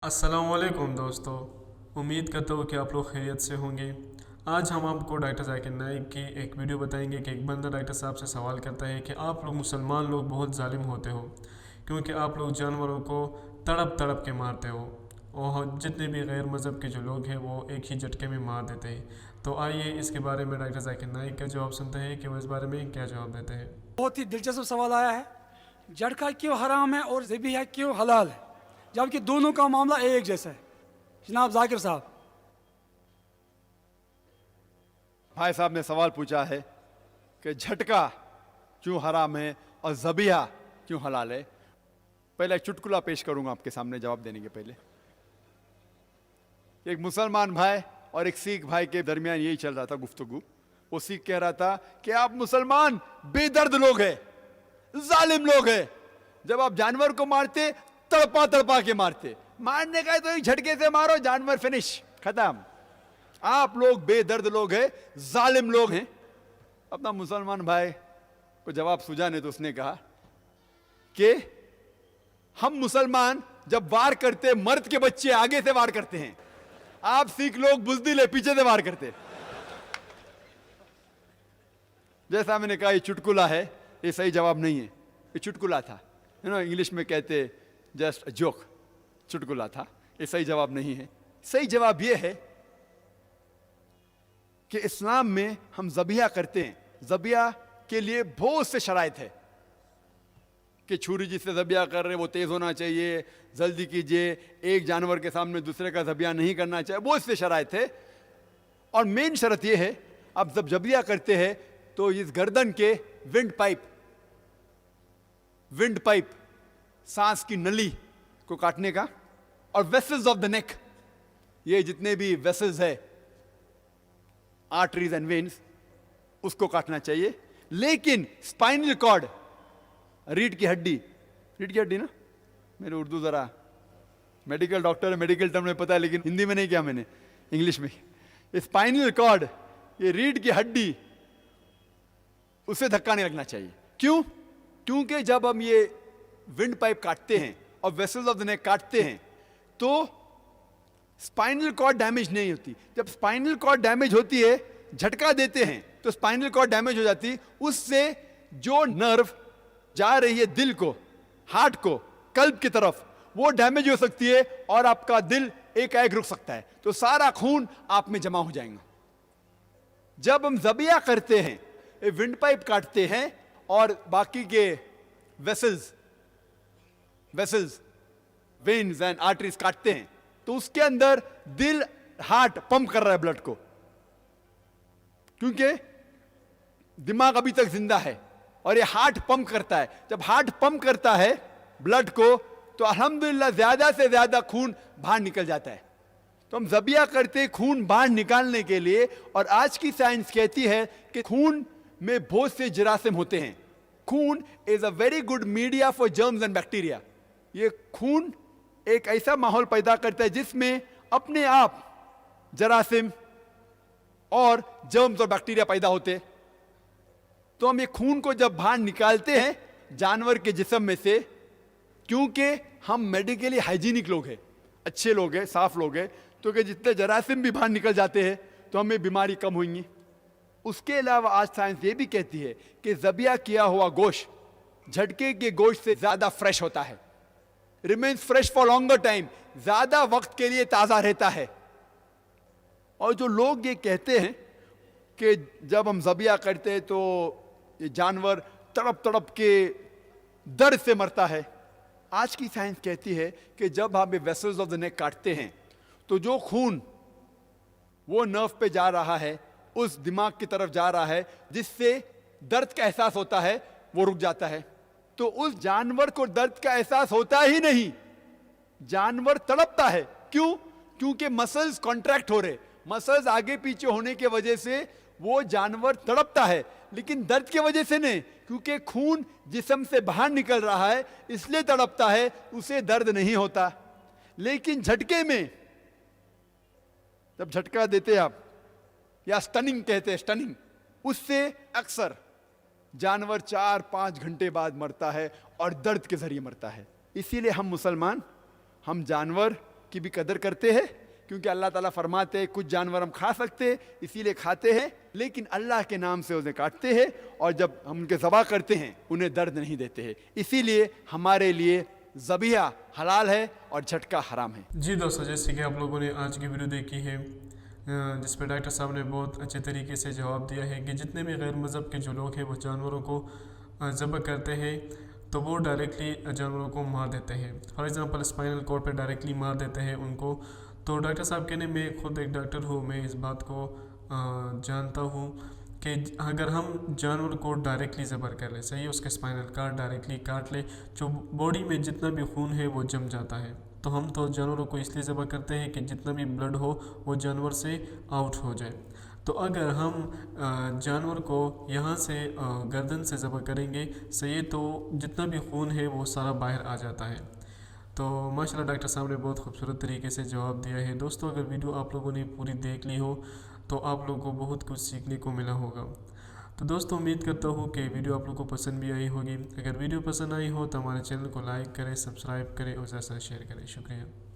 अस्सलामुअलैकुम दोस्तों। उम्मीद करता हूँ कि आप लोग खैरियत से होंगे। आज हम आपको डॉक्टर जाकिर नाइक की एक वीडियो बताएंगे कि एक बंदा डॉक्टर साहब से सवाल करता है कि आप लोग मुसलमान लोग बहुत जालिम होते हो, क्योंकि आप लोग जानवरों को तड़प तड़प के मारते हो और जितने भी गैर मज़हब के जो लोग हैं वो एक ही झटके में मार देते हैं। तो आइए इसके बारे में डॉक्टर जाकिर नाइक का जवाब सुनते हैं कि वो इस बारे में क्या जवाब देते हैं। बहुत ही दिलचस्प सवाल आया है। झटका क्यों हराम है और ज़बीहा क्यों हलाल है, जबकि दोनों का मामला एक जैसा है। जनाब जाकिर साहब। भाई साहब ने सवाल पूछा है कि झटका क्यों हराम है और ज़बीहा क्यों हलाल है। पहले एक चुटकुला पेश करूंगा आपके सामने जवाब देने के पहले। एक मुसलमान भाई और एक सिख भाई के दरमियान यही चल रहा था गुफ्तगू। वो सिख कह रहा था कि आप मुसलमान बेदर्द लोग हैं, जालिम लोग हैं। जब आप जानवर को मारते तड़पा तड़पा के मारते, मारने का है तो एक झटके से मारो, जानवर फिनिश, खत्म। आप लोग बेदर्द लोग हैं, जालिम लोग हैं। अपना मुसलमान भाई को जवाब सूझाने तो उसने कहा कि हम मुसलमान जब वार करते मर्द के बच्चे आगे से वार करते हैं, आप सिख लोग बुजदिल है, पीछे से वार करते। जैसा मैंने कहा ये चुटकुला है, ये सही जवाब नहीं है, ये चुटकुला था। इंग्लिश में कहते जस्ट जोक, चुटकुला था, ये सही जवाब नहीं है। सही जवाब ये है कि इस्लाम में हम ज़बीहा करते हैं। ज़बीहा के लिए बहुत से शराइत है कि छुरी जिससे ज़बीहा कर रहे वो तेज़ होना चाहिए, जल्दी कीजिए, एक जानवर के सामने दूसरे का ज़बीहा नहीं करना चाहिए, बहुत से शराइत है। और मेन शर्त यह है, आप जब ज़बीहा करते हैं तो इस गर्दन के विंड पाइप सांस की नली को काटने का, और वेसल्स ऑफ द नेक, ये जितने भी वेसल्स है, आर्टरीज एंड वेन्स, उसको काटना चाहिए। लेकिन स्पाइनल कॉर्ड, रीढ़ की हड्डी ना, मेरे उर्दू जरा मेडिकल डॉक्टर है, मेडिकल टर्म में पता है, लेकिन हिंदी में नहीं किया मैंने, इंग्लिश में। स्पाइनल कॉर्ड, ये रीढ़ की हड्डी, उसे धक्का नहीं लगना चाहिए। क्यों? क्योंकि जब हम ये विंड पाइप काटते हैं और वेसल्स ऑफ द नेक काटते हैं तो स्पाइनल कॉर्ड डैमेज नहीं होती। जब स्पाइनल कॉर्ड डैमेज होती है, झटका देते हैं तो स्पाइनल कॉर्ड डैमेज हो जाती, उससे जो नर्व जा रही है दिल को, हार्ट को, कल्ब की तरफ, वो डैमेज हो सकती है और आपका दिल एकाएक रुक सकता है, तो सारा खून आप में जमा हो जाएगा। जब हम ज़बीहा करते हैं, विंड पाइप काटते हैं और बाकी के वेसल्स, वेन्स एंड आर्टरीज काटते हैं, तो उसके अंदर दिल, हार्ट पंप कर रहा है ब्लड को, क्योंकि दिमाग अभी तक जिंदा है और ये हार्ट पंप करता है। जब हार्ट पंप करता है ब्लड को, तो अल्हम्दुलिल्लाह ज्यादा से ज्यादा खून बाहर निकल जाता है। तो हम ज़बीहा करते खून बाहर निकालने के लिए, और आज की साइंस कहती है कि खून में बहुत से जरासीम होते हैं। खून is a very good media for germs and bacteria. ये खून एक ऐसा माहौल पैदा करता है जिसमें अपने आप जरासीम और जर्म्स और बैक्टीरिया पैदा होते हैं। तो हम ये खून को जब बाहर निकालते हैं जानवर के जिस्म में से, क्योंकि हम मेडिकली हाइजीनिक लोग हैं, अच्छे लोग हैं, साफ लोग हैं, तो कि जितने जरासीम भी बाहर निकल जाते हैं तो हमें बीमारी कम होंगी। उसके अलावा आज साइंस ये भी कहती है कि ज़बीहा किया हुआ गोश्त झटके के गोश्त से ज्यादा फ्रेश होता है, remains fresh for longer time, ज्यादा वक्त के लिए ताजा रहता है। और जो लोग ये कहते हैं कि जब हम ज़बीहा करते हैं तो ये जानवर तड़प तड़प के दर्द से मरता है, आज की साइंस कहती है कि जब हम ये वेसल्स ऑफ द नेक काटते हैं तो जो खून वो नर्व पे जा रहा है, उस दिमाग की तरफ जा रहा है, जिससे दर्द का एहसास होता है, वो रुक जाता है। तो उस जानवर को दर्द का एहसास होता ही नहीं, जानवर तड़पता है। क्यों? क्योंकि मसल्स कॉन्ट्रैक्ट हो रहे, मसल्स आगे पीछे होने के वजह से वो जानवर तड़पता है, लेकिन दर्द की वजह से नहीं, क्योंकि खून जिस्म से बाहर निकल रहा है इसलिए तड़पता है, उसे दर्द नहीं होता। लेकिन झटके में जब झटका देते आप, या स्टनिंग कहते हैं, स्टनिंग, उससे अक्सर जानवर 4-5 घंटे बाद मरता है और दर्द के जरिए मरता है। इसीलिए हम मुसलमान, हम जानवर की भी कदर करते हैं, क्योंकि अल्लाह ताला फरमाते हैं कुछ जानवर हम खा सकते हैं इसीलिए खाते हैं, लेकिन अल्लाह के नाम से उन्हें काटते हैं और जब हम उनके ज़बा करते हैं उन्हें दर्द नहीं देते हैं। इसीलिए हमारे लिए ज़बिया हलाल है और झटका हराम है। जी दोस्तों, जैसे कि आप लोगों ने आज की वीडियो देखी है जिस पर डॉक्टर साहब ने बहुत अच्छे तरीके से जवाब दिया है कि जितने भी गैर मज़हब के जो लोग हैं वो जानवरों को ज़बह करते हैं तो वो डायरेक्टली जानवरों को मार देते हैं। फॉर एग्ज़ाम्पल स्पाइनल कॉर्ड पे डायरेक्टली मार देते हैं उनको। तो डॉक्टर साहब कहने, मैं खुद एक डॉक्टर हूँ, मैं इस बात को जानता हूँ कि अगर हम जानवर को डायरेक्टली ज़बर कर ले, सही है, उसके स्पाइनल कार्ड डायरेक्टली काट ले, जो बॉडी में जितना भी खून है वो जम जाता है। तो हम तो जानवरों को इसलिए ज़बर करते हैं कि जितना भी ब्लड हो वो जानवर से आउट हो जाए। तो अगर हम जानवर को यहाँ से गर्दन से ज़बर करेंगे, सही है, तो जितना भी खून है वो सारा बाहर आ जाता है। तो माशाल्लाह डॉक्टर साहब ने बहुत खूबसूरत तरीके से जवाब दिया है। दोस्तों, अगर वीडियो आप लोगों ने पूरी देख ली हो तो आप लोगों को बहुत कुछ सीखने को मिला होगा। तो दोस्तों, उम्मीद करता हूँ कि वीडियो आप लोगों को पसंद भी आई होगी। अगर वीडियो पसंद आई हो तो हमारे चैनल को लाइक करें, सब्सक्राइब करें और ज़्यादा से शेयर करें। शुक्रिया।